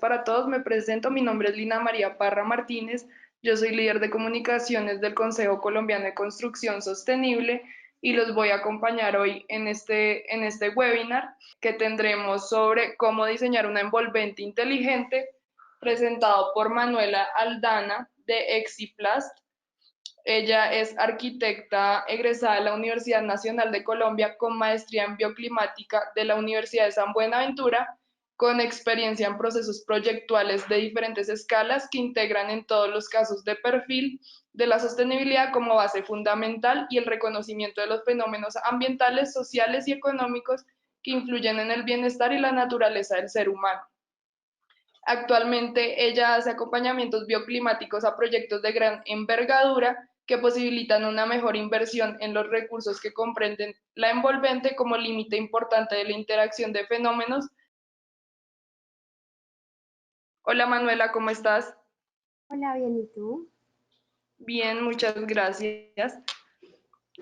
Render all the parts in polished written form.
Para todos, me presento, mi nombre es Lina María Parra Martínez, yo soy líder de comunicaciones del Consejo Colombiano de Construcción Sostenible y los voy a acompañar hoy en este webinar que tendremos sobre cómo diseñar una envolvente inteligente, presentado por Manuela Aldana de Exiplast. Ella es arquitecta egresada de la Universidad Nacional de Colombia con maestría en bioclimática de la Universidad de San Buenaventura, con experiencia en procesos proyectuales de diferentes escalas que integran en todos los casos de perfil de la sostenibilidad como base fundamental y el reconocimiento de los fenómenos ambientales, sociales y económicos que influyen en el bienestar y la naturaleza del ser humano. Actualmente ella hace acompañamientos bioclimáticos a proyectos de gran envergadura que posibilitan una mejor inversión en los recursos que comprenden la envolvente como límite importante de la interacción de fenómenos. Hola Manuela, ¿cómo estás? Hola, bien, ¿y tú? Bien, muchas gracias.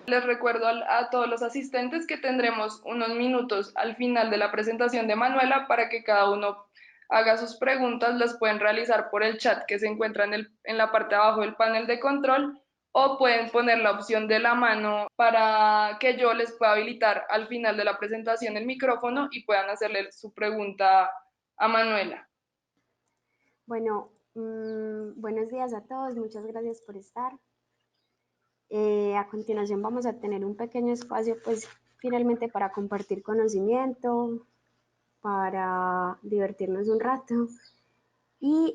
Les recuerdo a todos los asistentes que tendremos unos minutos al final de la presentación de Manuela para que cada uno haga sus preguntas. Las pueden realizar por el chat que se encuentra en la parte de abajo del panel de control, o pueden poner la opción de la mano para que yo les pueda habilitar al final de la presentación el micrófono y puedan hacerle su pregunta a Manuela. Bueno, buenos días a todos, muchas gracias por estar. A continuación vamos a tener un pequeño espacio, pues finalmente para compartir conocimiento, para divertirnos un rato y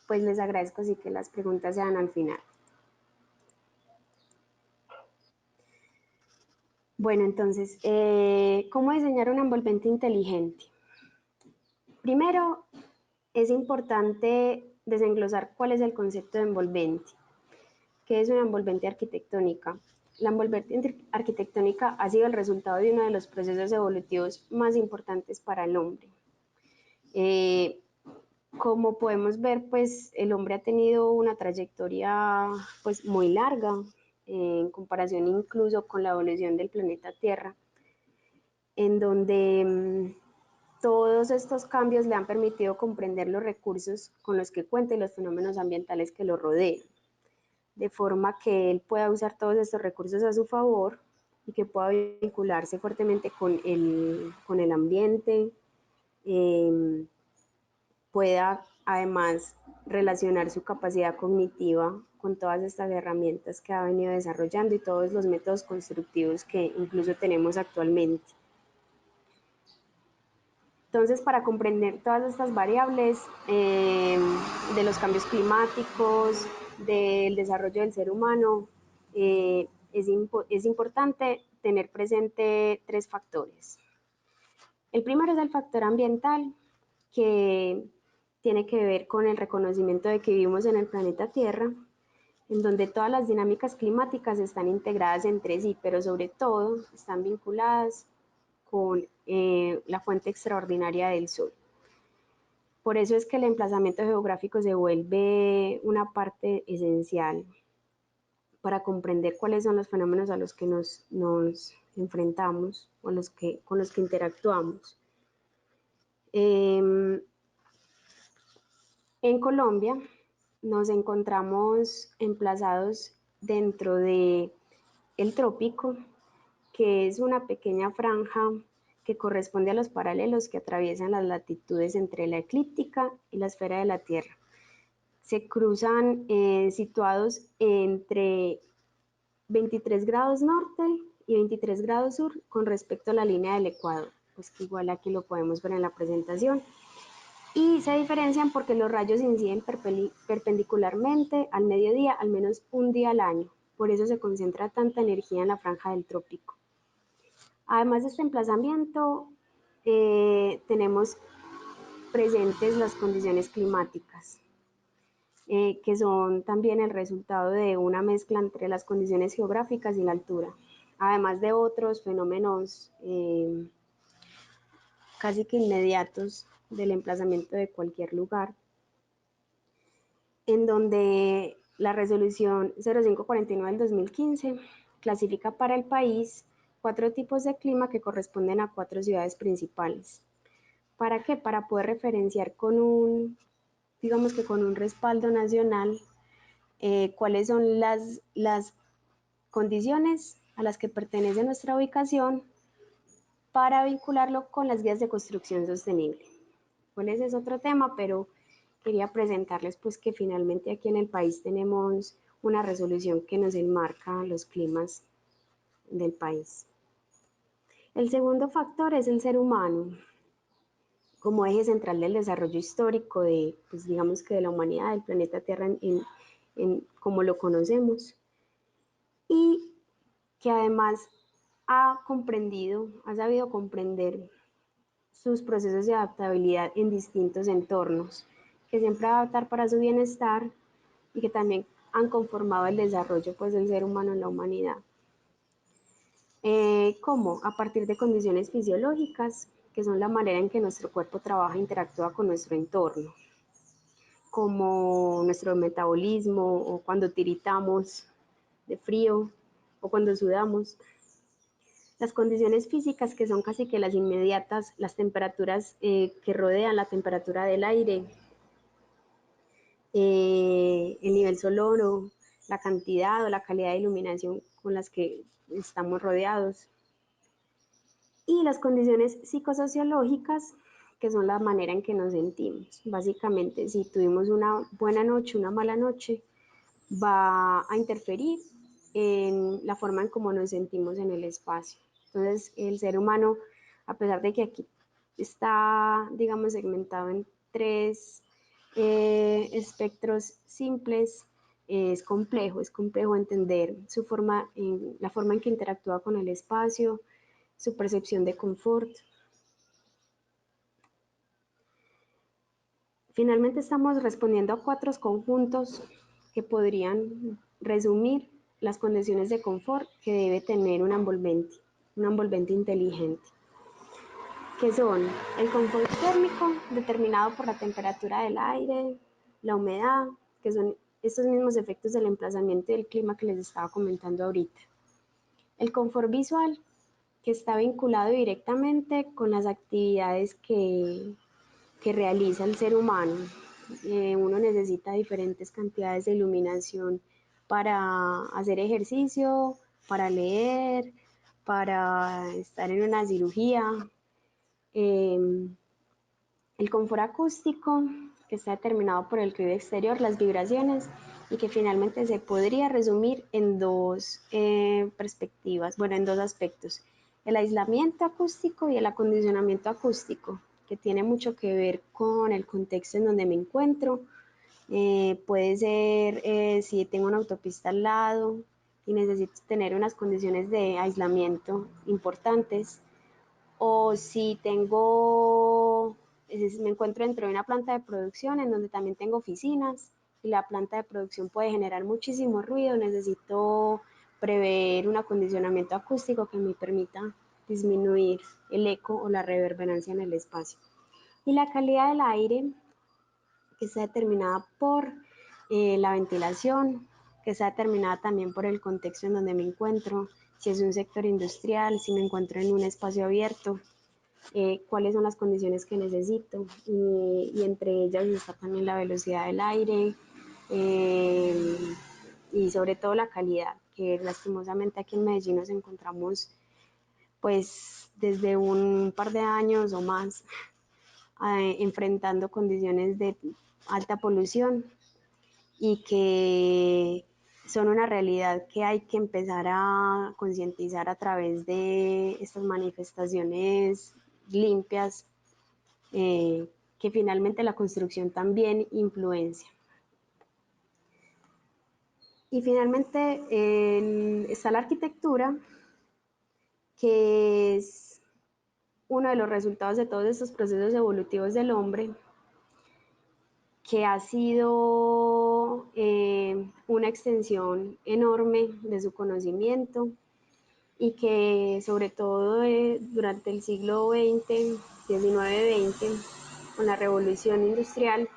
pues les agradezco así que las preguntas sean al final. Bueno, entonces, ¿cómo diseñar un envolvente inteligente? Primero, es importante desenglosar cuál es el concepto de envolvente. ¿Qué es una envolvente arquitectónica? La envolvente arquitectónica ha sido el resultado de uno de los procesos evolutivos más importantes para el hombre. Como podemos ver, pues el hombre ha tenido una trayectoria pues muy larga en comparación incluso con la evolución del planeta Tierra, en donde todos estos cambios le han permitido comprender los recursos con los que cuenta y los fenómenos ambientales que lo rodean, de forma que él pueda usar todos estos recursos a su favor y que pueda vincularse fuertemente con el ambiente, pueda además relacionar su capacidad cognitiva con todas estas herramientas que ha venido desarrollando y todos los métodos constructivos que incluso tenemos actualmente. Entonces, para comprender todas estas variables de los cambios climáticos, del desarrollo del ser humano, es importante tener presente tres factores. El primero es el factor ambiental, que tiene que ver con el reconocimiento de que vivimos en el planeta Tierra, en donde todas las dinámicas climáticas están integradas entre sí, pero sobre todo están vinculadas con la fuente extraordinaria del Sol. Por eso es que el emplazamiento geográfico se vuelve una parte esencial para comprender cuáles son los fenómenos a los que nos enfrentamos o con los que interactuamos. En Colombia nos encontramos emplazados dentro de el trópico, que es una pequeña franja que corresponde a los paralelos que atraviesan las latitudes entre la eclíptica y la esfera de la Tierra. Se cruzan situados entre 23 grados norte y 23 grados sur con respecto a la línea del Ecuador, pues que igual aquí lo podemos ver en la presentación. Y se diferencian porque los rayos inciden perpendicularmente al mediodía, al menos un día al año. Por eso se concentra tanta energía en la franja del trópico. Además de este emplazamiento, tenemos presentes las condiciones climáticas, que son también el resultado de una mezcla entre las condiciones geográficas y la altura, además de otros fenómenos casi que inmediatos del emplazamiento de cualquier lugar, en donde la resolución 0549 del 2015 clasifica para el país 4 tipos de clima que corresponden a 4 ciudades principales. ¿Para qué? Para poder referenciar con un, digamos que con un respaldo nacional, cuáles son las condiciones a las que pertenece nuestra ubicación para vincularlo con las guías de construcción sostenible. Bueno, ese es otro tema, pero quería presentarles pues que finalmente aquí en el país tenemos una resolución que nos enmarca los climas del país. El segundo factor es el ser humano como eje central del desarrollo histórico de, pues digamos que de la humanidad, del planeta Tierra como lo conocemos, y que además ha comprendido, ha sabido comprender sus procesos de adaptabilidad en distintos entornos, que siempre va a adaptar para su bienestar y que también han conformado el desarrollo pues, del ser humano en la humanidad. ¿Cómo? A partir de condiciones fisiológicas, que son la manera en que nuestro cuerpo trabaja e interactúa con nuestro entorno, como nuestro metabolismo o cuando tiritamos de frío o cuando sudamos. Las condiciones físicas que son casi que las inmediatas, las temperaturas que rodean la temperatura del aire, el nivel sonoro, la cantidad o la calidad de iluminación con las que estamos rodeados. Y las condiciones psicosociológicas, que son la manera en que nos sentimos. Básicamente, si tuvimos una buena noche, una mala noche, va a interferir en la forma en cómo nos sentimos en el espacio. Entonces, el ser humano, a pesar de que aquí está, digamos, segmentado en tres espectros simples, es complejo entender su forma, la forma en que interactúa con el espacio, su percepción de confort. Finalmente estamos respondiendo a cuatro conjuntos que podrían resumir las condiciones de confort que debe tener un envolvente inteligente, que son el confort térmico, determinado por la temperatura del aire, la humedad, que son estos mismos efectos del emplazamiento y del clima que les estaba comentando ahorita. El confort visual, que está vinculado directamente con las actividades que realiza el ser humano. Uno necesita diferentes cantidades de iluminación para hacer ejercicio, para leer, para estar en una cirugía. El confort acústico, que está determinado por el ruido exterior, las vibraciones, y que finalmente se podría resumir en dos perspectivas, bueno, en dos aspectos: el aislamiento acústico y el acondicionamiento acústico, que tiene mucho que ver con el contexto en donde me encuentro. Puede ser si tengo una autopista al lado y necesito tener unas condiciones de aislamiento importantes, o si me encuentro dentro de una planta de producción en donde también tengo oficinas y la planta de producción puede generar muchísimo ruido, necesito prever un acondicionamiento acústico que me permita disminuir el eco o la reverberancia en el espacio. Y la calidad del aire, que está determinada por la ventilación, que está determinada también por el contexto en donde me encuentro, si es un sector industrial, si me encuentro en un espacio abierto, cuáles son las condiciones que necesito, y entre ellas está también la velocidad del aire, y sobre todo la calidad, que lastimosamente aquí en Medellín nos encontramos pues desde un par de años o más enfrentando condiciones de alta polución y que son una realidad que hay que empezar a concientizar a través de estas manifestaciones limpias, que finalmente la construcción también influencia. Y finalmente está la arquitectura, que es uno de los resultados de todos estos procesos evolutivos del hombre, que ha sido una extensión enorme de su conocimiento y que sobre todo durante el siglo XX, XIX-XX, con la revolución industrial,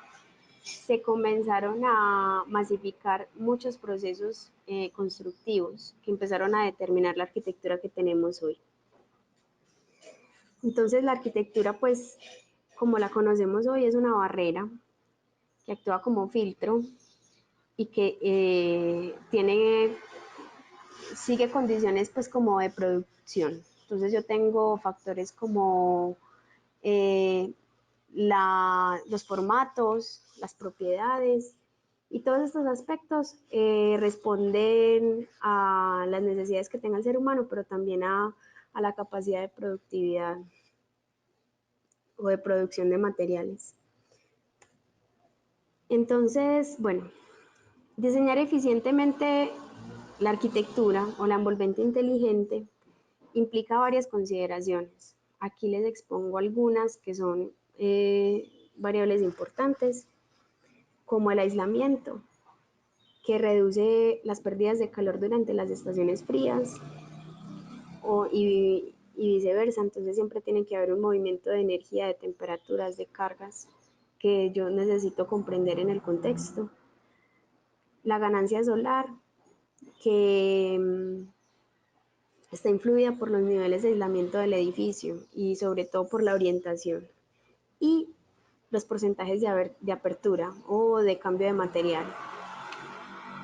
se comenzaron a masificar muchos procesos constructivos que empezaron a determinar la arquitectura que tenemos hoy. Entonces la arquitectura, pues, como la conocemos hoy, es una barrera que actúa como filtro y que sigue condiciones pues como de producción. Entonces yo tengo factores como eh, los formatos, las propiedades, y todos estos aspectos responden a las necesidades que tenga el ser humano, pero también a la capacidad de productividad o de producción de materiales. Entonces, bueno, diseñar eficientemente la arquitectura o la envolvente inteligente implica varias consideraciones. Aquí les expongo algunas que son variables importantes, como el aislamiento, que reduce las pérdidas de calor durante las estaciones frías y viceversa. Entonces siempre tiene que haber un movimiento de energía, de temperaturas, de cargas que yo necesito comprender en el contexto. La ganancia solar, que está influida por los niveles de aislamiento del edificio y sobre todo por la orientación. Y los porcentajes de apertura o de cambio de material.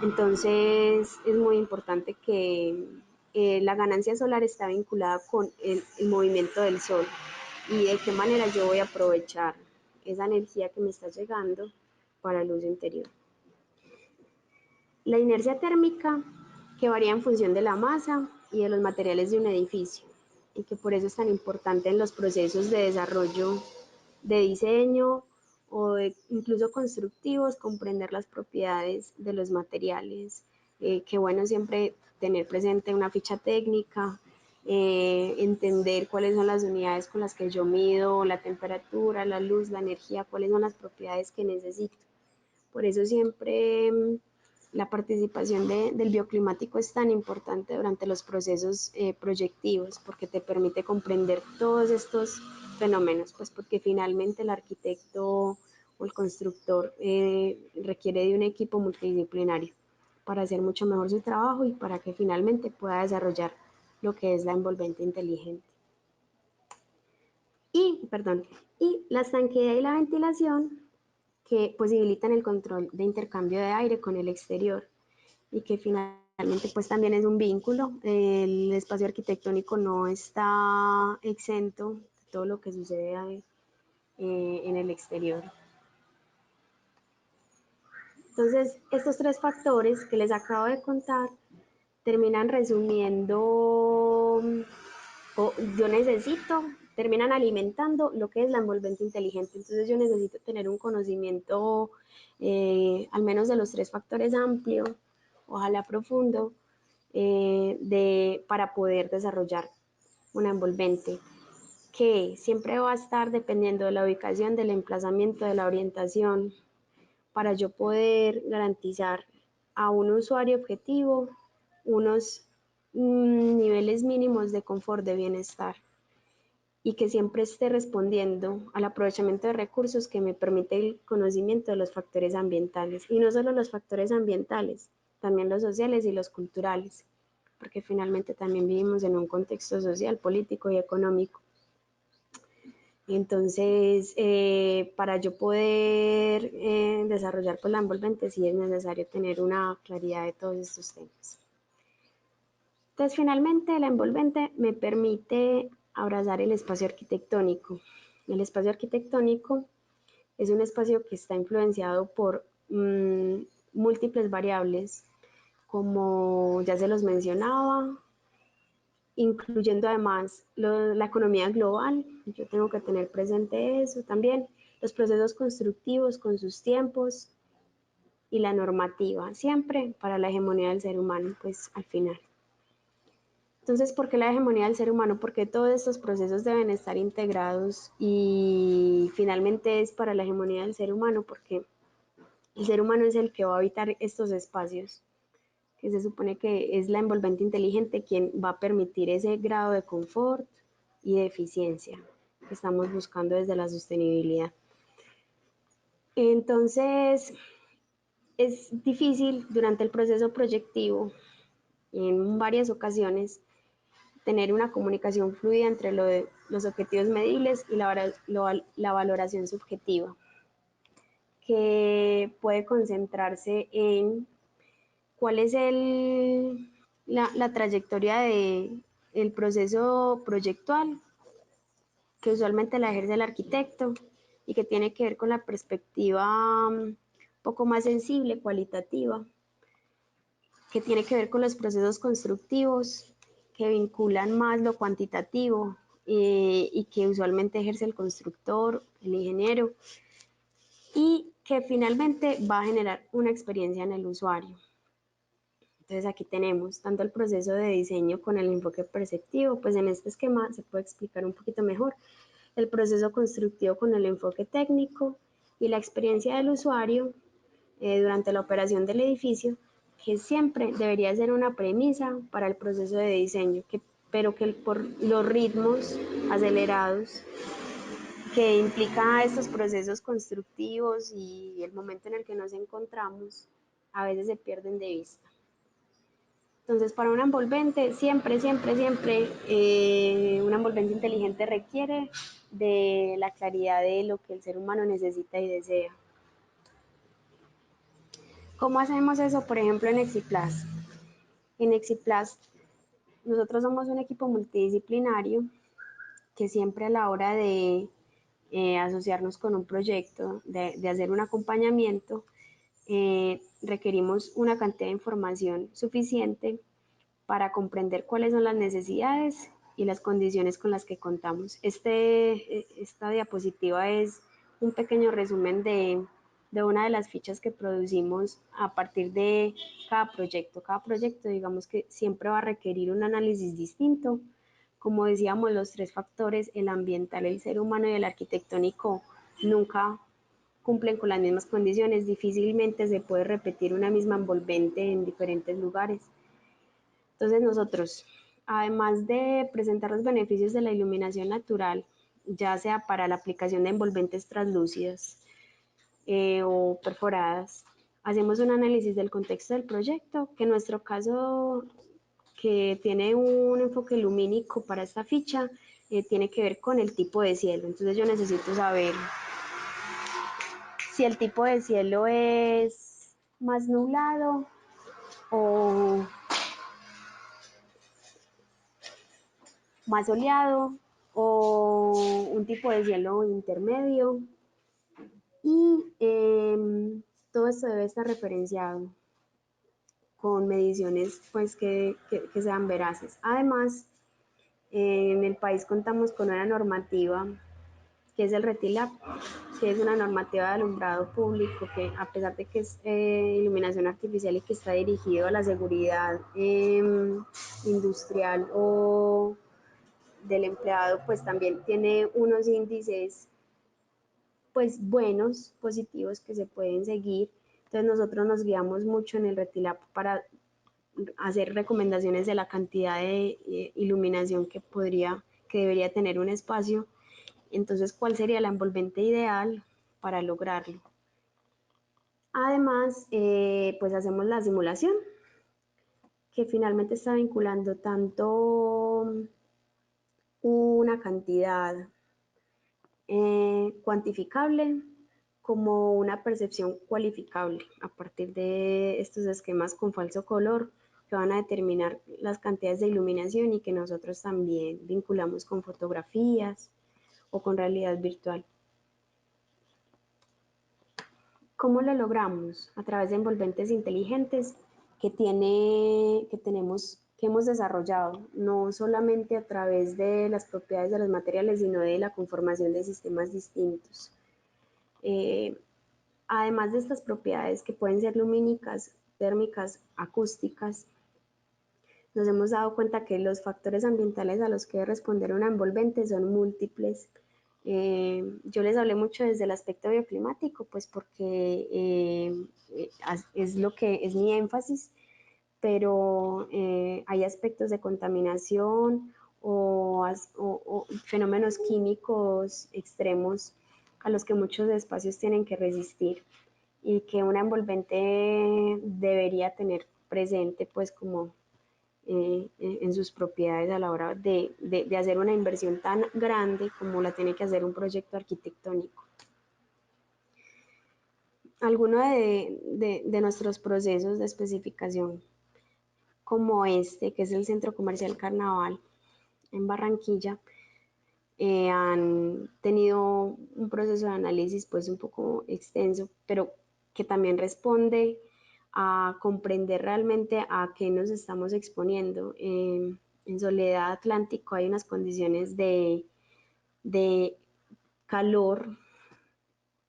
Entonces es muy importante que la ganancia solar está vinculada con el movimiento del sol y de qué manera yo voy a aprovechar esa energía que me está llegando para el uso interior. La inercia térmica, que varía en función de la masa y de los materiales de un edificio, y que por eso es tan importante en los procesos de desarrollo de diseño o incluso constructivos, comprender las propiedades de los materiales. Qué bueno siempre tener presente una ficha técnica, entender cuáles son las unidades con las que yo mido la temperatura, la luz, la energía, cuáles son las propiedades que necesito. Por eso siempre la participación del bioclimático es tan importante durante los procesos proyectivos, porque te permite comprender todos estos fenómenos, pues porque finalmente el arquitecto o el constructor requiere de un equipo multidisciplinario para hacer mucho mejor su trabajo y para que finalmente pueda desarrollar lo que es la envolvente inteligente. Y la estanqueidad y la ventilación, que posibilitan el control de intercambio de aire con el exterior y que finalmente pues también es un vínculo. El espacio arquitectónico no está exento de todo lo que sucede en el exterior. Entonces, estos tres factores que les acabo de contar terminan resumiendo, o yo necesito, terminan alimentando lo que es la envolvente inteligente. Entonces yo necesito tener un conocimiento al menos de los tres factores amplio, ojalá profundo, para poder desarrollar una envolvente que siempre va a estar dependiendo de la ubicación, del emplazamiento, de la orientación, para yo poder garantizar a un usuario objetivo unos niveles mínimos de confort, de bienestar, y que siempre esté respondiendo al aprovechamiento de recursos que me permite el conocimiento de los factores ambientales, y no solo los factores ambientales, también los sociales y los culturales, porque finalmente también vivimos en un contexto social, político y económico. Entonces, para yo poder desarrollar pues, la envolvente, sí es necesario tener una claridad de todos estos temas. Entonces, finalmente, la envolvente me permite abrazar el espacio arquitectónico. El espacio arquitectónico es un espacio que está influenciado por múltiples variables, como ya se los mencionaba, incluyendo además la economía global. Yo tengo que tener presente eso también, los procesos constructivos con sus tiempos y la normativa, siempre para la hegemonía del ser humano, pues al final. Entonces, ¿por qué la hegemonía del ser humano? Porque todos estos procesos deben estar integrados y finalmente es para la hegemonía del ser humano, porque el ser humano es el que va a habitar estos espacios, que se supone que es la envolvente inteligente quien va a permitir ese grado de confort y de eficiencia que estamos buscando desde la sostenibilidad. Entonces, es difícil durante el proceso proyectivo, en varias ocasiones, tener una comunicación fluida entre los objetivos medibles y la valoración subjetiva, que puede concentrarse en cuál es la trayectoria del proceso proyectual, que usualmente la ejerce el arquitecto y que tiene que ver con la perspectiva un poco más sensible, cualitativa, que tiene que ver con los procesos constructivos, que vinculan más lo cuantitativo y que usualmente ejerce el constructor, el ingeniero, y que finalmente va a generar una experiencia en el usuario. Entonces aquí tenemos tanto el proceso de diseño con el enfoque perceptivo, pues en este esquema se puede explicar un poquito mejor, el proceso constructivo con el enfoque técnico y la experiencia del usuario durante la operación del edificio, que siempre debería ser una premisa para el proceso de diseño, pero que por los ritmos acelerados que implica estos procesos constructivos y el momento en el que nos encontramos, a veces se pierden de vista. Entonces, para una envolvente, siempre, una envolvente inteligente requiere de la claridad de lo que el ser humano necesita y desea. ¿Cómo hacemos eso, por ejemplo, en Exiplas? En Exiplas, nosotros somos un equipo multidisciplinario que siempre a la hora de asociarnos con un proyecto, de hacer un acompañamiento, requerimos una cantidad de información suficiente para comprender cuáles son las necesidades y las condiciones con las que contamos. Esta diapositiva es un pequeño resumen de una de las fichas que producimos a partir de cada proyecto. Cada proyecto, digamos que siempre va a requerir un análisis distinto. Como decíamos, los tres factores, el ambiental, el ser humano y el arquitectónico, nunca cumplen con las mismas condiciones. Difícilmente se puede repetir una misma envolvente en diferentes lugares. Entonces nosotros, además de presentar los beneficios de la iluminación natural, ya sea para la aplicación de envolventes translúcidas o perforadas, hacemos un análisis del contexto del proyecto, que en nuestro caso, que tiene un enfoque lumínico para esta ficha, tiene que ver con el tipo de cielo. Entonces yo necesito saber si el tipo de cielo es más nublado o más soleado o un tipo de cielo intermedio y todo esto debe estar referenciado con mediciones pues que sean veraces. Además, en el país contamos con una normativa que es el RETILAP, que es una normativa de alumbrado público que a pesar de que es iluminación artificial y que está dirigido a la seguridad industrial o del empleado, pues también tiene unos índices pues buenos, positivos que se pueden seguir. Entonces nosotros nos guiamos mucho en el RETILAP para hacer recomendaciones de la cantidad de iluminación que debería tener un espacio. Entonces, ¿cuál sería la envolvente ideal para lograrlo? Además, pues hacemos la simulación, que finalmente está vinculando tanto una cantidad cuantificable como una percepción cualificable a partir de estos esquemas con falso color que van a determinar las cantidades de iluminación y que nosotros también vinculamos con fotografías o con realidad virtual. ¿Cómo lo logramos? A través de envolventes inteligentes que hemos desarrollado, no solamente a través de las propiedades de los materiales, sino de la conformación de sistemas distintos. Eh, Además de estas propiedades que pueden ser lumínicas, térmicas, acústicas, nos hemos dado cuenta que los factores ambientales a los que debe responder una envolvente son múltiples. Yo les hablé mucho desde el aspecto bioclimático, pues porque es lo que es mi énfasis, pero hay aspectos de contaminación o fenómenos químicos extremos a los que muchos espacios tienen que resistir y que una envolvente debería tener presente, pues como en sus propiedades a la hora de hacer una inversión tan grande como la tiene que hacer un proyecto arquitectónico. Algunos de nuestros procesos de especificación, como este, que es el Centro Comercial Carnaval en Barranquilla, han tenido un proceso de análisis pues un poco extenso, pero que también responde a comprender realmente a qué nos estamos exponiendo. En Soledad Atlántico hay unas condiciones de calor,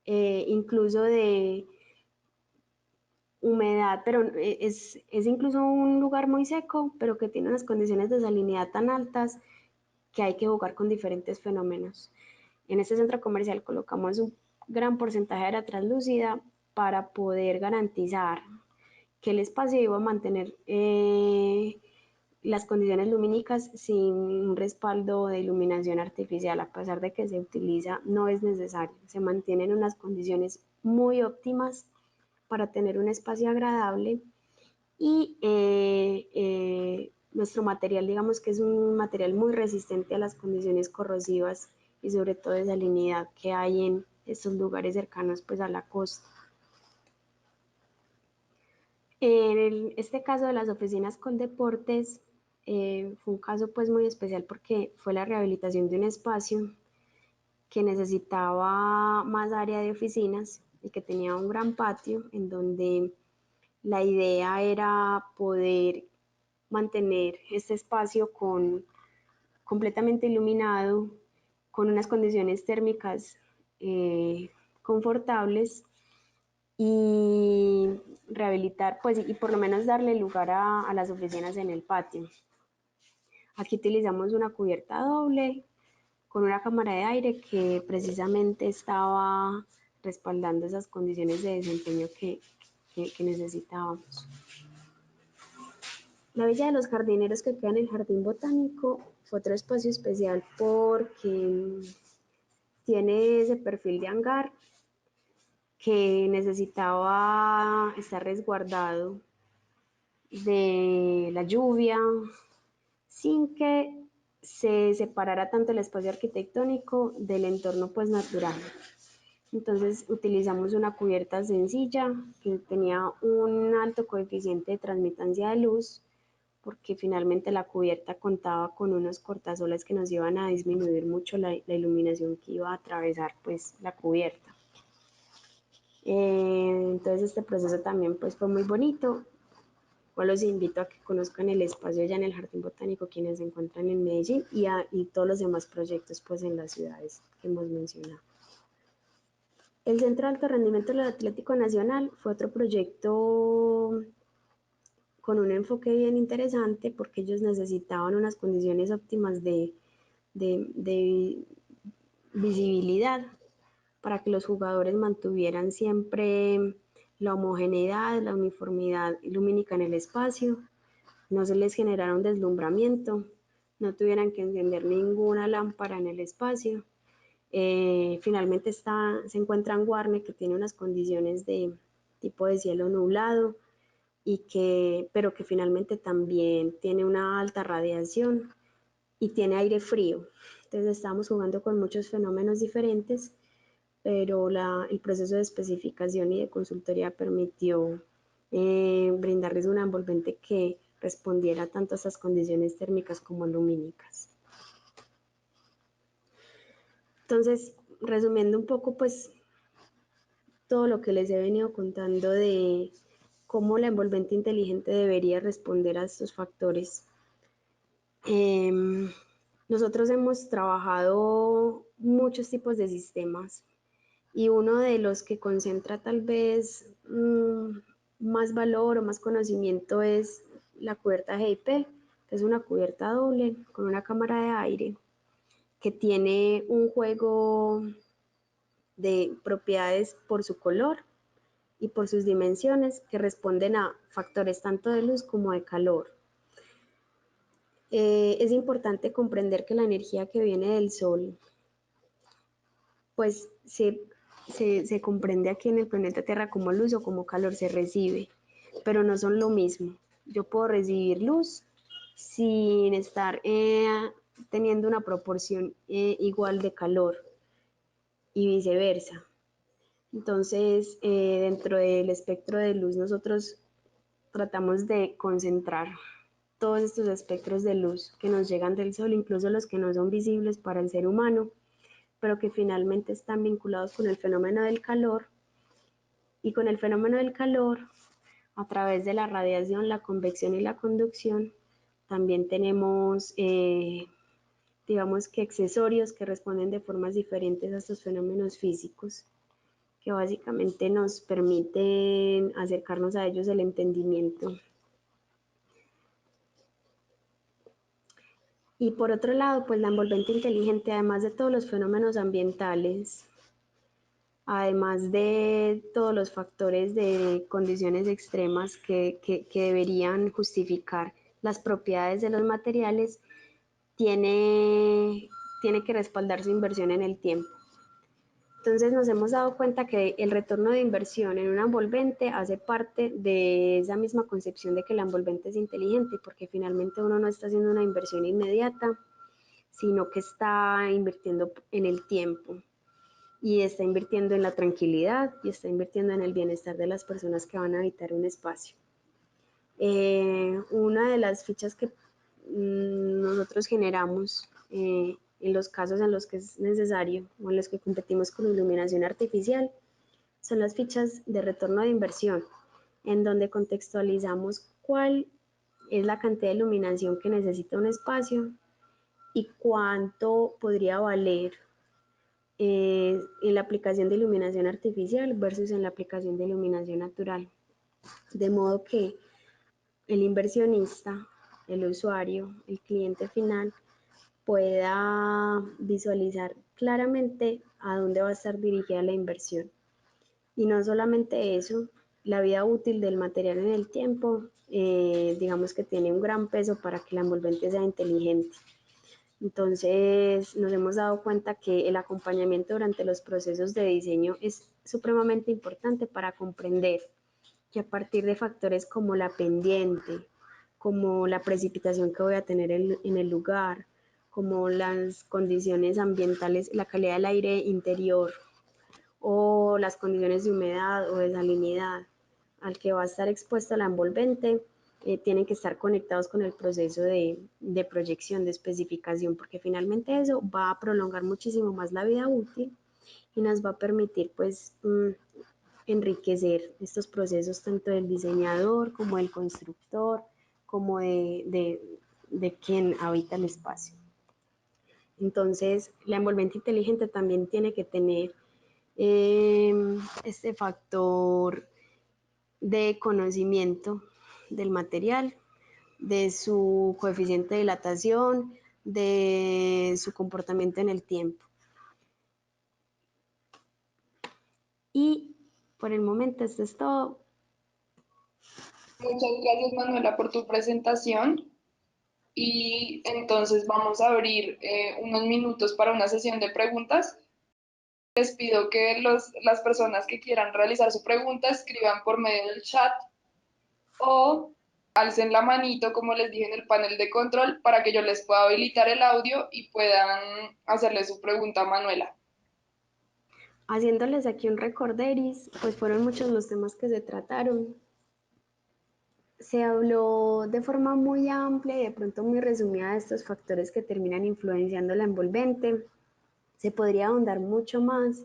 incluso de humedad, pero es incluso un lugar muy seco, pero que tiene unas condiciones de salinidad tan altas que hay que jugar con diferentes fenómenos. En este centro comercial colocamos un gran porcentaje de era translúcida para poder garantizar que el espacio iba a mantener las condiciones lumínicas sin un respaldo de iluminación artificial, a pesar de que se utiliza, no es necesario. Se mantienen unas condiciones muy óptimas para tener un espacio agradable y nuestro material, digamos que es un material muy resistente a las condiciones corrosivas y sobre todo de salinidad que hay en estos lugares cercanos pues a la costa. En este caso de las oficinas Coldeportes fue un caso pues muy especial porque fue la rehabilitación de un espacio que necesitaba más área de oficinas y que tenía un gran patio en donde la idea era poder mantener este espacio completamente iluminado, con unas condiciones térmicas confortables y rehabilitar, pues, y por lo menos darle lugar a las oficinas en el patio. Aquí utilizamos una cubierta doble con una cámara de aire que precisamente estaba respaldando esas condiciones de desempeño que necesitábamos. La Villa de los Jardineros, que queda en el Jardín Botánico, fue otro espacio especial porque tiene ese perfil de hangar que necesitaba estar resguardado de la lluvia sin que se separara tanto el espacio arquitectónico del entorno pues natural. Entonces utilizamos una cubierta sencilla que tenía un alto coeficiente de transmitancia de luz porque finalmente la cubierta contaba con unos cortasoles que nos iban a disminuir mucho la iluminación que iba a atravesar pues la cubierta. Entonces este proceso también pues fue muy bonito. Pues los invito a que conozcan el espacio ya en el Jardín Botánico quienes se encuentran en Medellín y todos los demás proyectos pues en las ciudades que hemos mencionado. El Centro de Alto Rendimiento del Atlético Nacional fue otro proyecto con un enfoque bien interesante porque ellos necesitaban unas condiciones óptimas de visibilidad para que los jugadores mantuvieran siempre la homogeneidad, la uniformidad lumínica en el espacio, no se les generara un deslumbramiento, no tuvieran que encender ninguna lámpara en el espacio. Finalmente se encuentra en Guarne, que tiene unas condiciones de tipo de cielo nublado, pero que finalmente también tiene una alta radiación y tiene aire frío. Entonces estamos jugando con muchos fenómenos diferentes, pero el proceso de especificación y de consultoría permitió brindarles una envolvente que respondiera tanto a estas condiciones térmicas como lumínicas. Entonces, resumiendo un poco, pues todo lo que les he venido contando de cómo la envolvente inteligente debería responder a estos factores. Nosotros hemos trabajado muchos tipos de sistemas y uno de los que concentra tal vez más valor o más conocimiento es la cubierta GIP, que es una cubierta doble con una cámara de aire que tiene un juego de propiedades por su color y por sus dimensiones que responden a factores tanto de luz como de calor. Es importante comprender que la energía que viene del sol pues se comprende aquí en el planeta Tierra como luz o como calor, se recibe, pero no son lo mismo. Yo puedo recibir luz sin estar teniendo una proporción igual de calor y viceversa. Entonces, dentro del espectro de luz nosotros tratamos de concentrar todos estos espectros de luz que nos llegan del sol, incluso los que no son visibles para el ser humano, pero que finalmente están vinculados con el fenómeno del calor. Y con el fenómeno del calor, a través de la radiación, la convección y la conducción, también tenemos, digamos que accesorios que responden de formas diferentes a estos fenómenos físicos, que básicamente nos permiten acercarnos a ellos el entendimiento. Y por otro lado, pues la envolvente inteligente, además de todos los fenómenos ambientales, además de todos los factores de condiciones extremas que deberían justificar las propiedades de los materiales, tiene que respaldar su inversión en el tiempo. Entonces nos hemos dado cuenta que el retorno de inversión en una envolvente hace parte de esa misma concepción de que la envolvente es inteligente, porque finalmente uno no está haciendo una inversión inmediata, sino que está invirtiendo en el tiempo y está invirtiendo en la tranquilidad y está invirtiendo en el bienestar de las personas que van a habitar un espacio. Una de las fichas que nosotros generamos en los casos en los que es necesario o en los que competimos con iluminación artificial son las fichas de retorno de inversión, en donde contextualizamos cuál es la cantidad de iluminación que necesita un espacio y cuánto podría valer en la aplicación de iluminación artificial versus en la aplicación de iluminación natural. De modo que el inversionista, el usuario, el cliente final pueda visualizar claramente a dónde va a estar dirigida la inversión. Y no solamente eso, la vida útil del material en el tiempo, digamos que tiene un gran peso para que la envolvente sea inteligente. Entonces nos hemos dado cuenta que el acompañamiento durante los procesos de diseño es supremamente importante para comprender que a partir de factores como la pendiente, como la precipitación que voy a tener en el lugar, como las condiciones ambientales, la calidad del aire interior o las condiciones de humedad o de salinidad al que va a estar expuesta la envolvente, tienen que estar conectados con el proceso de proyección, de especificación, porque finalmente eso va a prolongar muchísimo más la vida útil y nos va a permitir pues enriquecer estos procesos tanto del diseñador como del constructor, como de quien habita el espacio. Entonces, la envolvente inteligente también tiene que tener este factor de conocimiento del material, de su coeficiente de dilatación, de su comportamiento en el tiempo. Y por el momento esto es todo. Muchas gracias, Manuela, por tu presentación. Y entonces vamos a abrir unos minutos para una sesión de preguntas. Les pido que las personas que quieran realizar su pregunta escriban por medio del chat o alcen la manito, como les dije en el panel de control, para que yo les pueda habilitar el audio y puedan hacerle su pregunta a Manuela. Haciéndoles aquí un recorderis, pues fueron muchos los temas que se trataron. Se habló de forma muy amplia y de pronto muy resumida de estos factores que terminan influenciando la envolvente. Se podría ahondar mucho más,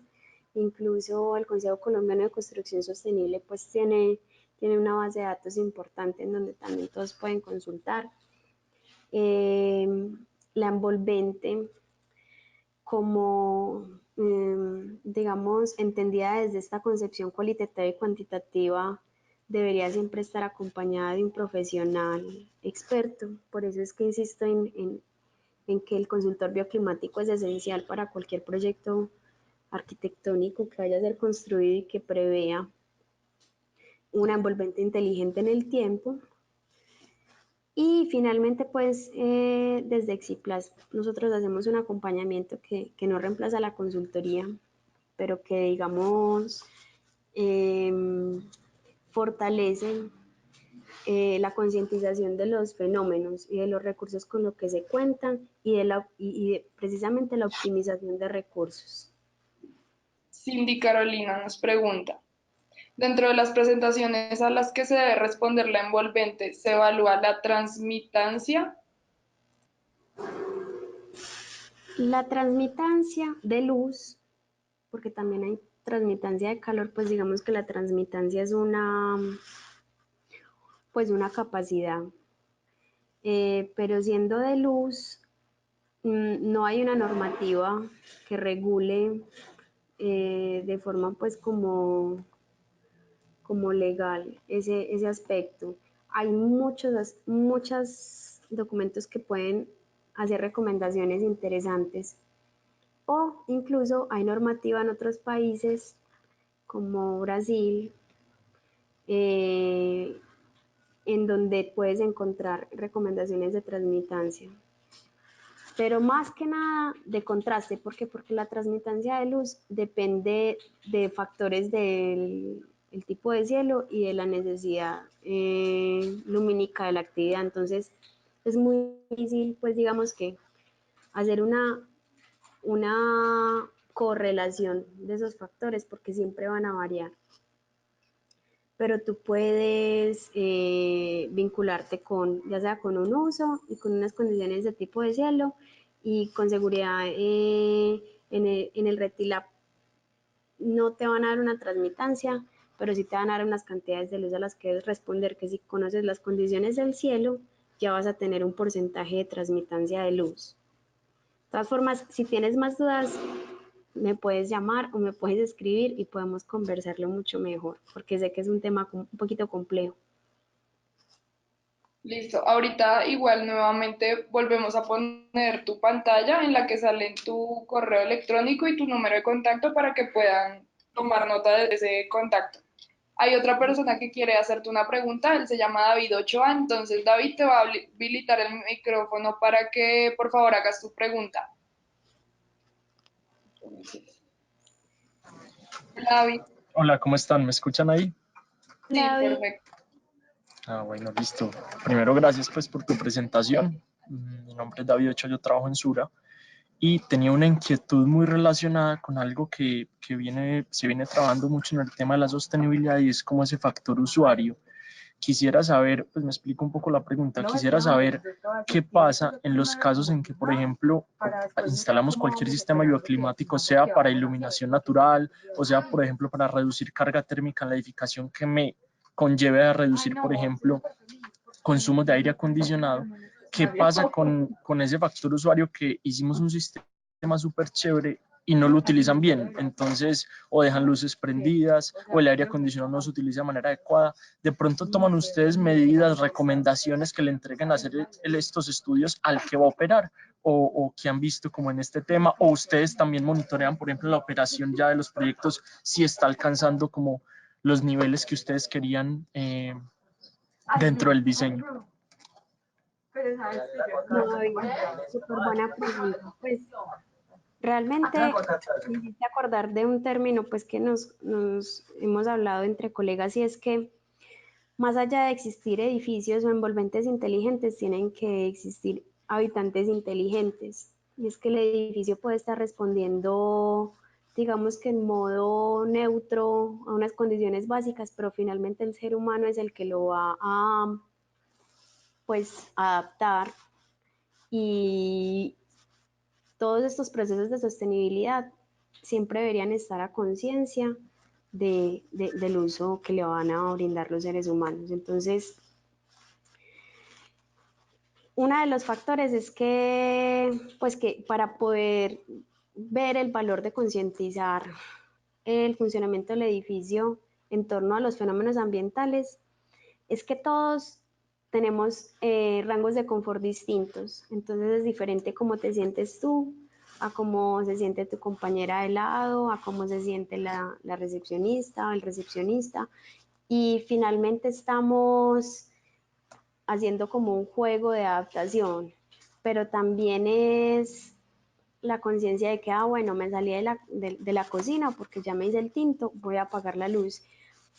incluso el Consejo Colombiano de Construcción Sostenible pues tiene una base de datos importante en donde también todos pueden consultar. La envolvente como, digamos, entendida desde esta concepción cualitativa y cuantitativa, debería siempre estar acompañada de un profesional experto. Por eso es que insisto en que el consultor bioclimático es esencial para cualquier proyecto arquitectónico que vaya a ser construido y que prevea una envolvente inteligente en el tiempo. Y finalmente, pues desde Exiplas nosotros hacemos un acompañamiento que no reemplaza la consultoría, pero que digamos fortalece la concientización de los fenómenos y de los recursos con los que se cuentan y precisamente la optimización de recursos. Cindy Carolina nos pregunta, dentro de las presentaciones a las que se debe responder la envolvente, ¿se evalúa la transmitancia? La transmitancia de luz, porque también hay transmitancia de calor, pues digamos que la transmitancia es pues una capacidad, pero siendo de luz, no hay una normativa que regule de forma pues como legal ese aspecto. Hay muchos documentos que pueden hacer recomendaciones interesantes o incluso hay normativa en otros países como Brasil, eh, en donde puedes encontrar recomendaciones de transmitancia. Pero más que nada de contraste, ¿por qué? Porque la transmitancia de luz depende de factores del el tipo de cielo y de la necesidad lumínica de la actividad. Entonces, es muy difícil, pues digamos que hacer una correlación de esos factores porque siempre van a variar. Pero tú puedes vincularte con, ya sea con un uso y con unas condiciones de tipo de cielo y con seguridad en el Retilab no te van a dar una transmitancia, pero sí te van a dar unas cantidades de luz a las que debes responder, que si conoces las condiciones del cielo, ya vas a tener un porcentaje de transmitancia de luz. De todas formas, si tienes más dudas, me puedes llamar o me puedes escribir y podemos conversarlo mucho mejor, porque sé que es un tema un poquito complejo. Listo. Ahorita igual nuevamente volvemos a poner tu pantalla en la que sale tu correo electrónico y tu número de contacto para que puedan tomar nota de ese contacto. Hay otra persona que quiere hacerte una pregunta, él se llama David Ochoa, entonces David te va a habilitar el micrófono para que por favor hagas tu pregunta. Hola, David. Hola, ¿cómo están? ¿Me escuchan ahí? Sí, David, perfecto. Bueno, listo. Primero, gracias pues por tu presentación. Mi nombre es David Ochoa, yo trabajo en Sura y tenía una inquietud muy relacionada con algo que se viene trabajando mucho en el tema de la sostenibilidad y es como ese factor usuario. Quisiera saber, pues me explico un poco la pregunta, quisiera saber qué pasa en los casos en que, por ejemplo, instalamos cualquier sistema bioclimático, sea para iluminación natural o sea, por ejemplo, para reducir carga térmica en la edificación que me conlleve a reducir, por ejemplo, consumos de aire acondicionado. ¿Qué pasa con ese factor usuario que hicimos un sistema súper chévere y no lo utilizan bien? Entonces, o dejan luces prendidas, o el aire acondicionado no se utiliza de manera adecuada. De pronto toman ustedes medidas, recomendaciones que le entreguen a hacer estos estudios al que va a operar, o que han visto como en este tema, o ustedes también monitorean, por ejemplo, la operación ya de los proyectos, si está alcanzando como los niveles que ustedes querían dentro del diseño. no, David, súper buena pregunta. Pues realmente me hiciste acordar de un término pues que nos hemos hablado entre colegas y es que más allá de existir edificios o envolventes inteligentes, tienen que existir habitantes inteligentes. Y es que el edificio puede estar respondiendo, digamos que en modo neutro a unas condiciones básicas, pero finalmente el ser humano es el que lo va a pues adaptar y todos estos procesos de sostenibilidad siempre deberían estar a conciencia del uso que le van a brindar los seres humanos. Entonces, uno de los factores es que, pues que para poder ver el valor de concientizar el funcionamiento del edificio en torno a los fenómenos ambientales, es que todos tenemos rangos de confort distintos. Entonces es diferente cómo te sientes tú, a cómo se siente tu compañera de lado, a cómo se siente la recepcionista o el recepcionista. Y finalmente estamos haciendo como un juego de adaptación, pero también es la conciencia de que, bueno, me salí de la cocina porque ya me hice el tinto, voy a apagar la luz.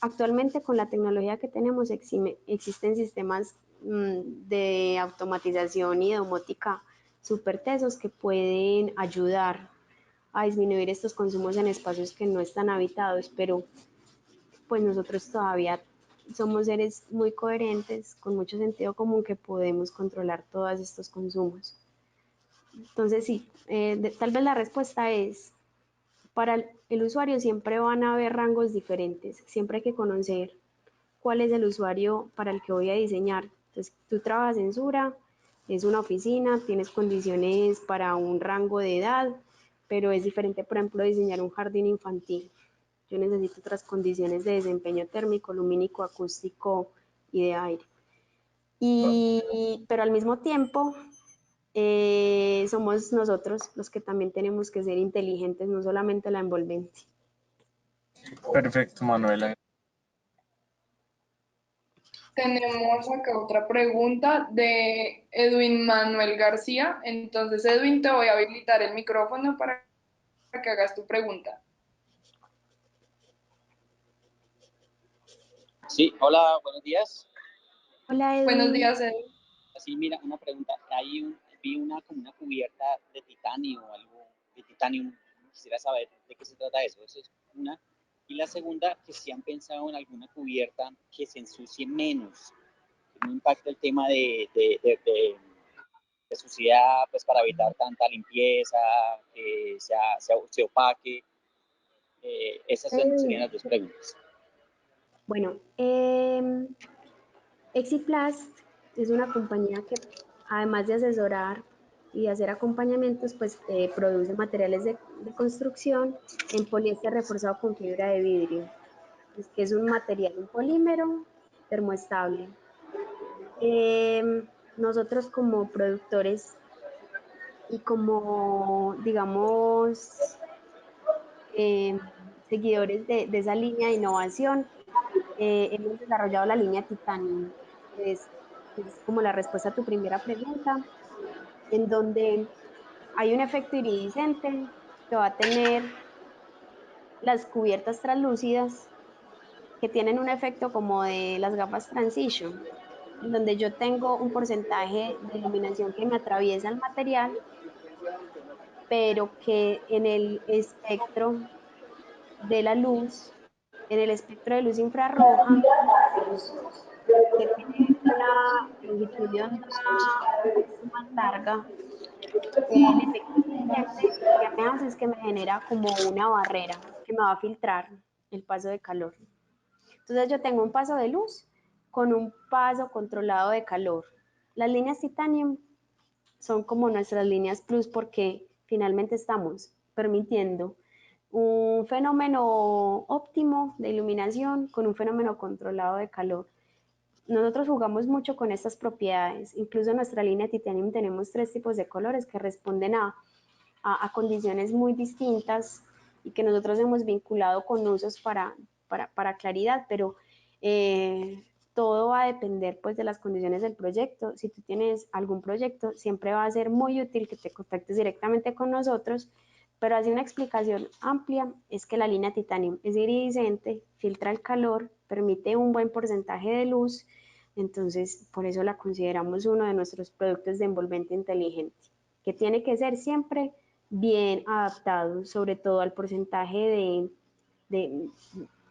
Actualmente con la tecnología que tenemos existen sistemas de automatización y domótica súper tesos que pueden ayudar a disminuir estos consumos en espacios que no están habitados, pero pues nosotros todavía somos seres muy coherentes, con mucho sentido común, que podemos controlar todos estos consumos. Entonces sí, tal vez la respuesta es, para el usuario siempre van a haber rangos diferentes, siempre hay que conocer cuál es el usuario para el que voy a diseñar. Entonces, tú trabajas en Sura, es una oficina, tienes condiciones para un rango de edad, pero es diferente, por ejemplo, diseñar un jardín infantil. Yo necesito otras condiciones de desempeño térmico, lumínico, acústico y de aire. Pero al mismo tiempo, somos nosotros los que también tenemos que ser inteligentes, no solamente la envolvente. Perfecto, Manuela. Tenemos acá otra pregunta de Edwin Manuel García. Entonces, Edwin, te voy a habilitar el micrófono para que hagas tu pregunta. Sí, hola, buenos días. Hola, Buenos Edwin. días, Edwin. Sí, mira, una pregunta. Vi como una cubierta de titanio o algo de titanio. Quisiera saber de qué se trata eso. Eso es una. Y la segunda, que si han pensado en alguna cubierta que se ensucie menos, que no impacte el tema de suciedad, pues para evitar tanta limpieza, que se opaque. Esas serían las dos preguntas. Bueno, Exiplast es una compañía que, además de asesorar y hacer acompañamientos, pues produce materiales de construcción en poliéster reforzado con fibra de vidrio, pues, que es un material, un polímero termoestable. Nosotros como productores y como, digamos, eh, seguidores de esa línea de innovación, hemos desarrollado la línea Titanium, que es como la respuesta a tu primera pregunta, en donde hay un efecto iridiscente que va a tener las cubiertas translúcidas que tienen un efecto como de las gafas Transition, en donde yo tengo un porcentaje de iluminación que me atraviesa el material, pero que en el espectro de la luz, en el espectro de luz infrarroja, que tiene una longitud de onda un poquito más larga, el efecto iridiscente lo que me hace es que me genera como una barrera que me va a filtrar el paso de calor. Entonces yo tengo un paso de luz con un paso controlado de calor. Las líneas Titanium son como nuestras líneas plus porque finalmente estamos permitiendo un fenómeno óptimo de iluminación con un fenómeno controlado de calor. Nosotros jugamos mucho con estas propiedades. Incluso en nuestra línea Titanium tenemos 3 tipos de colores que responden a condiciones muy distintas y que nosotros hemos vinculado con usos para claridad, pero todo va a depender pues de las condiciones del proyecto. Si tú tienes algún proyecto, siempre va a ser muy útil que te contactes directamente con nosotros, pero así una explicación amplia es que la línea Titanium es iridiscente, filtra el calor, permite un buen porcentaje de luz, entonces por eso la consideramos uno de nuestros productos de envolvente inteligente, que tiene que ser siempre bien adaptado, sobre todo al porcentaje de,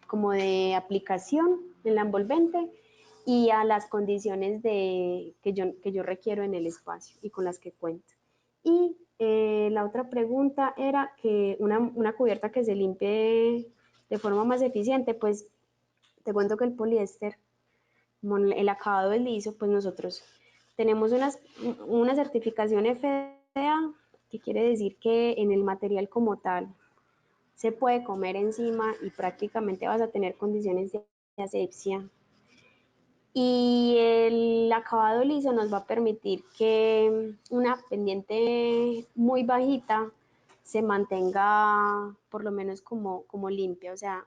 como de aplicación en la envolvente y a las condiciones que yo requiero en el espacio y con las que cuento. Y la otra pregunta era que una cubierta que se limpie de forma más eficiente, pues te cuento que el poliéster, como el acabado es liso, pues nosotros tenemos una certificación FDA, que quiere decir que en el material como tal se puede comer encima y prácticamente vas a tener condiciones de asepsia. Y el acabado liso nos va a permitir que una pendiente muy bajita se mantenga por lo menos como limpia. O sea,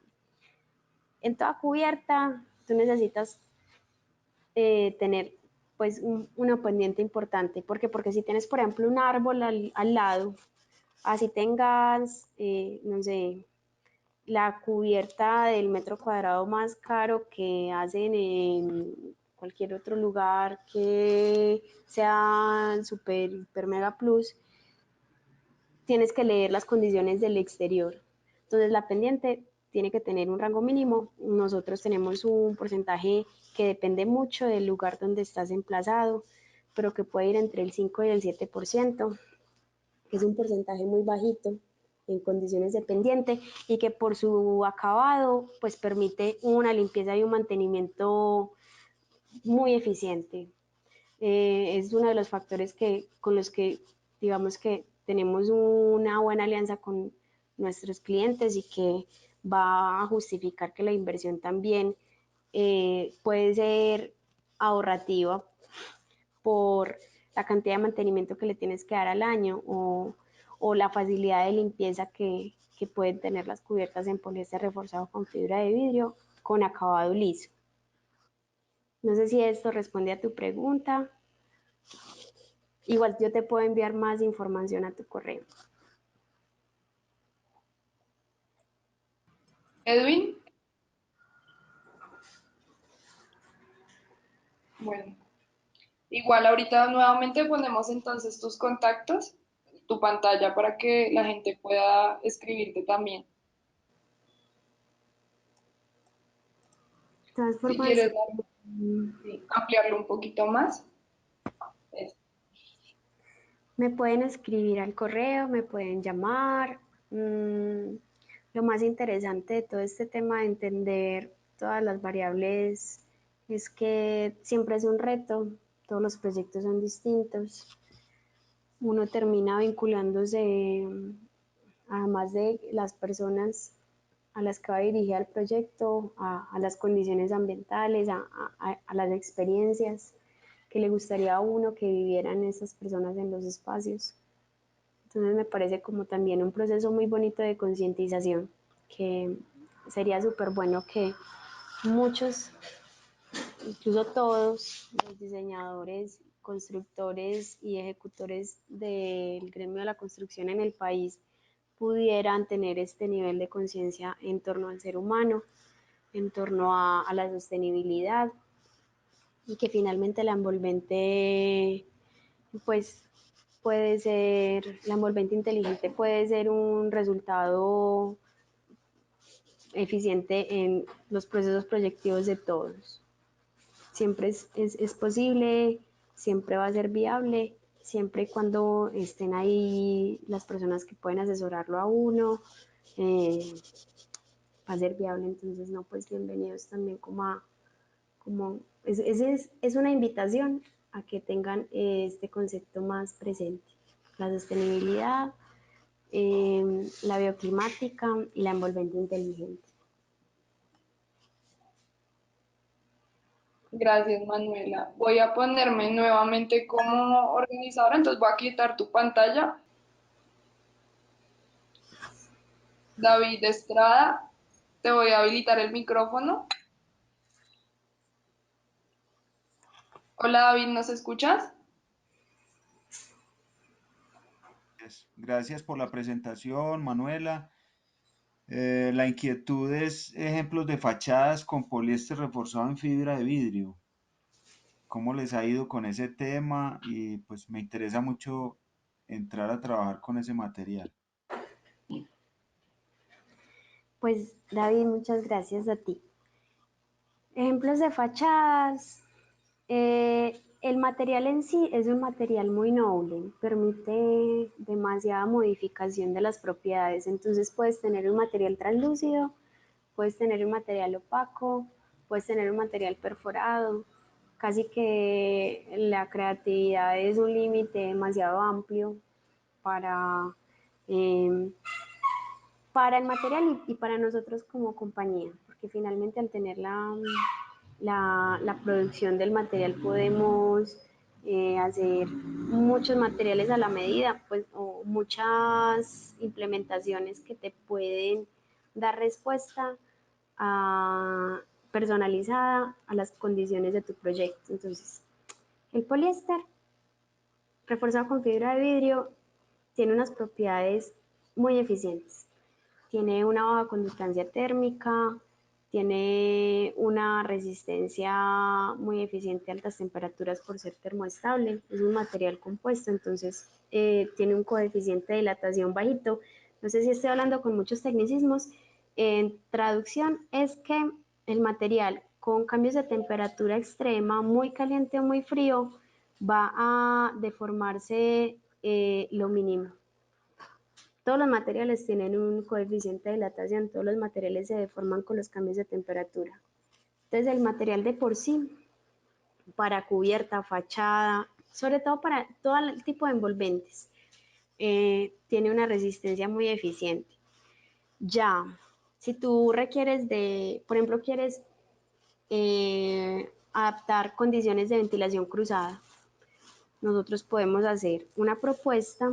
en toda cubierta tú necesitas tener pues una pendiente importante. ¿Por qué? Porque si tienes, por ejemplo, un árbol al lado, así tengas, no sé, la cubierta del metro cuadrado más caro que hacen en cualquier otro lugar que sea super, hiper, mega plus, tienes que leer las condiciones del exterior. Entonces la pendiente tiene que tener un rango mínimo. Nosotros tenemos un porcentaje que depende mucho del lugar donde estás emplazado, pero que puede ir entre el 5 y el 7%, que es un porcentaje muy bajito en condiciones de pendiente y que por su acabado pues permite una limpieza y un mantenimiento muy eficiente. Es uno de los factores con los que digamos que tenemos una buena alianza con nuestros clientes y que va a justificar que la inversión también puede ser ahorrativa por la cantidad de mantenimiento que le tienes que dar al año o la facilidad de limpieza que pueden tener las cubiertas en poliéster reforzado con fibra de vidrio con acabado liso. No sé si esto responde a tu pregunta. Igual yo te puedo enviar más información a tu correo. Edwin. Bueno, igual ahorita nuevamente ponemos entonces tus contactos, tu pantalla para que la gente pueda escribirte también. De todas Si formas, quieres sí, ampliarlo un poquito más. me pueden escribir al correo, me pueden llamar. Lo más interesante de todo este tema de entender todas las variables es que siempre es un reto, todos los proyectos son distintos. Uno termina vinculándose, además de las personas a las que va dirigida el proyecto, a las condiciones ambientales, a las experiencias que le gustaría a uno que vivieran esas personas en los espacios. Entonces me parece como también un proceso muy bonito de concientización, que sería súper bueno que muchos, incluso todos los diseñadores, constructores y ejecutores del gremio de la construcción en el país pudieran tener este nivel de conciencia en torno al ser humano, en torno a la sostenibilidad y que finalmente la envolvente pues la envolvente inteligente puede ser un resultado eficiente en los procesos proyectivos de todos. Siempre es posible, siempre va a ser viable, siempre y cuando estén ahí las personas que pueden asesorarlo a uno, va a ser viable. Entonces, no, pues bienvenidos también es una invitación a que tengan este concepto más presente, la sostenibilidad, la bioclimática y la envolvente inteligente. Gracias, Manuela. Voy a ponerme nuevamente como organizadora, entonces voy a quitar tu pantalla. David Estrada, te voy a habilitar el micrófono. Hola David, ¿nos escuchas? Gracias por la presentación, Manuela. La inquietud es ejemplos de fachadas con poliéster reforzado en fibra de vidrio. ¿Cómo les ha ido con ese tema? Y pues me interesa mucho entrar a trabajar con ese material. Pues David, muchas gracias a ti. Ejemplos de fachadas. El material en sí es un material muy noble, permite demasiada modificación de las propiedades. Entonces puedes tener un material translúcido, puedes tener un material opaco, puedes tener un material perforado. Casi que la creatividad es un límite demasiado amplio para, eh, para el material y para nosotros como compañía, porque finalmente al tener la producción del material podemos hacer muchos materiales a la medida, pues, o muchas implementaciones que te pueden dar respuesta personalizada a las condiciones de tu proyecto. Entonces, el poliéster reforzado con fibra de vidrio tiene unas propiedades muy eficientes. tiene una baja conductancia térmica, tiene una resistencia muy eficiente a altas temperaturas por ser termoestable, es un material compuesto, entonces tiene un coeficiente de dilatación bajito. No sé si estoy hablando con muchos tecnicismos. En traducción es que el material con cambios de temperatura extrema, muy caliente o muy frío, va a deformarse lo mínimo. Todos los materiales tienen un coeficiente de dilatación, todos los materiales se deforman con los cambios de temperatura. Entonces el material de por sí, para cubierta, fachada, sobre todo para todo el tipo de envolventes, tiene una resistencia muy eficiente. Ya, si tú requieres de, por ejemplo, quieres adaptar condiciones de ventilación cruzada, nosotros podemos hacer una propuesta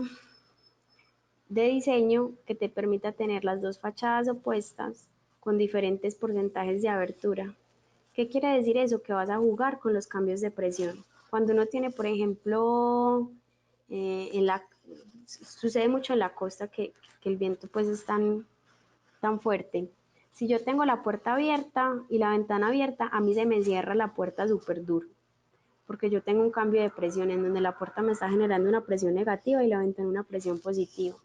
de diseño que te permita tener las dos fachadas opuestas con diferentes porcentajes de abertura. ¿Qué quiere decir eso? Que vas a jugar con los cambios de presión. Cuando uno tiene, por ejemplo, sucede mucho en la costa que el viento pues es tan fuerte. Si yo tengo la puerta abierta y la ventana abierta, a mí se me cierra la puerta súper duro, porque yo tengo un cambio de presión en donde la puerta me está generando una presión negativa y la ventana una presión positiva.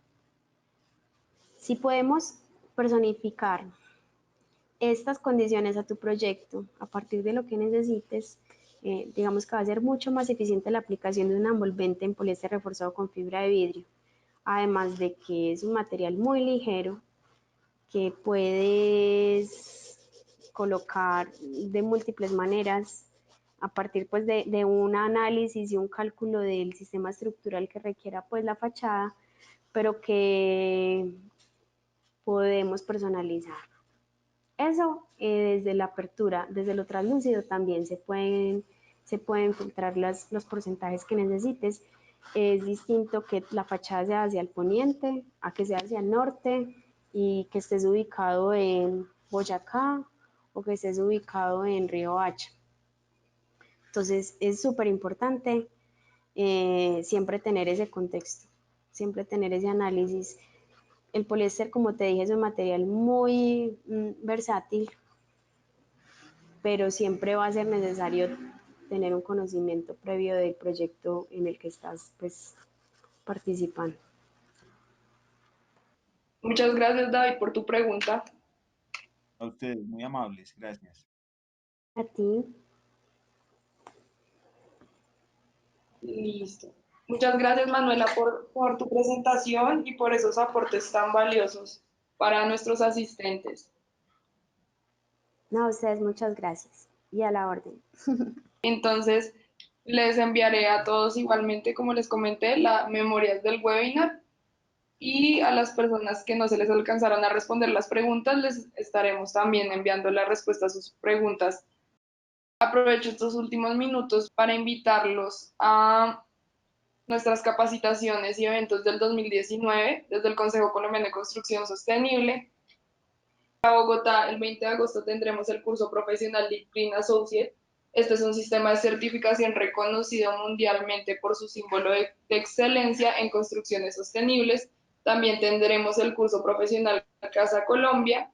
Si podemos personificar estas condiciones a tu proyecto a partir de lo que necesites, digamos que va a ser mucho más eficiente la aplicación de un envolvente en poliéster reforzado con fibra de vidrio. Además de que es un material muy ligero que puedes colocar de múltiples maneras a partir pues de un análisis y un cálculo del sistema estructural que requiera pues la fachada, pero que podemos personalizar. Eso desde la apertura, desde lo translúcido también se pueden filtrar los porcentajes que necesites. Es distinto que la fachada sea hacia el poniente, a que sea hacia el norte y que estés ubicado en Boyacá o que estés ubicado en Río Hacha. Entonces es súper importante siempre tener ese contexto, siempre tener ese análisis. El poliéster, como te dije, es un material muy versátil, pero siempre va a ser necesario tener un conocimiento previo del proyecto en el que estás pues, participando. Muchas gracias, David, por tu pregunta. A ustedes, muy amables, gracias. A ti. Listo. Muchas gracias, Manuela, por tu presentación y por esos aportes tan valiosos para nuestros asistentes. No, a ustedes muchas gracias y a la orden. Entonces, les enviaré a todos igualmente, como les comenté, las memorias del webinar y a las personas que no se les alcanzaron a responder las preguntas, les estaremos también enviando la respuesta a sus preguntas. Aprovecho estos últimos minutos para invitarlos a nuestras capacitaciones y eventos del 2019 desde el Consejo Colombiano de Construcción Sostenible. En Bogotá, el 20 de agosto tendremos el curso profesional de Green Associate. Este es un sistema de certificación reconocido mundialmente por su símbolo de excelencia en construcciones sostenibles. También tendremos el curso profesional Casa Colombia,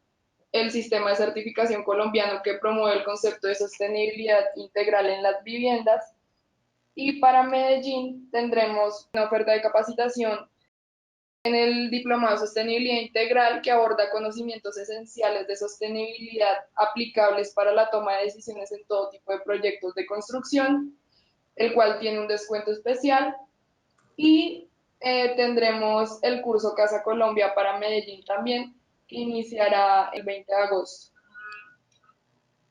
el sistema de certificación colombiano que promueve el concepto de sostenibilidad integral en las viviendas. Y para Medellín tendremos una oferta de capacitación en el Diplomado de Sostenibilidad Integral que aborda conocimientos esenciales de sostenibilidad aplicables para la toma de decisiones en todo tipo de proyectos de construcción, el cual tiene un descuento especial. Y tendremos el curso Casa Colombia para Medellín también, que iniciará el 20 de agosto.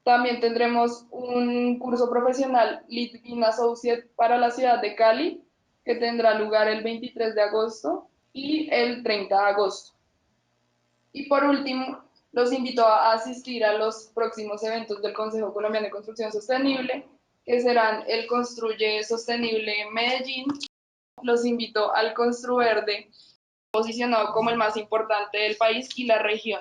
También tendremos un curso profesional Lead in Associate para la ciudad de Cali, que tendrá lugar el 23 de agosto y el 30 de agosto. Y por último, los invito a asistir a los próximos eventos del Consejo Colombiano de Construcción Sostenible, que serán el Construye Sostenible en Medellín. Los invito al Construverde, posicionado como el más importante del país y la región.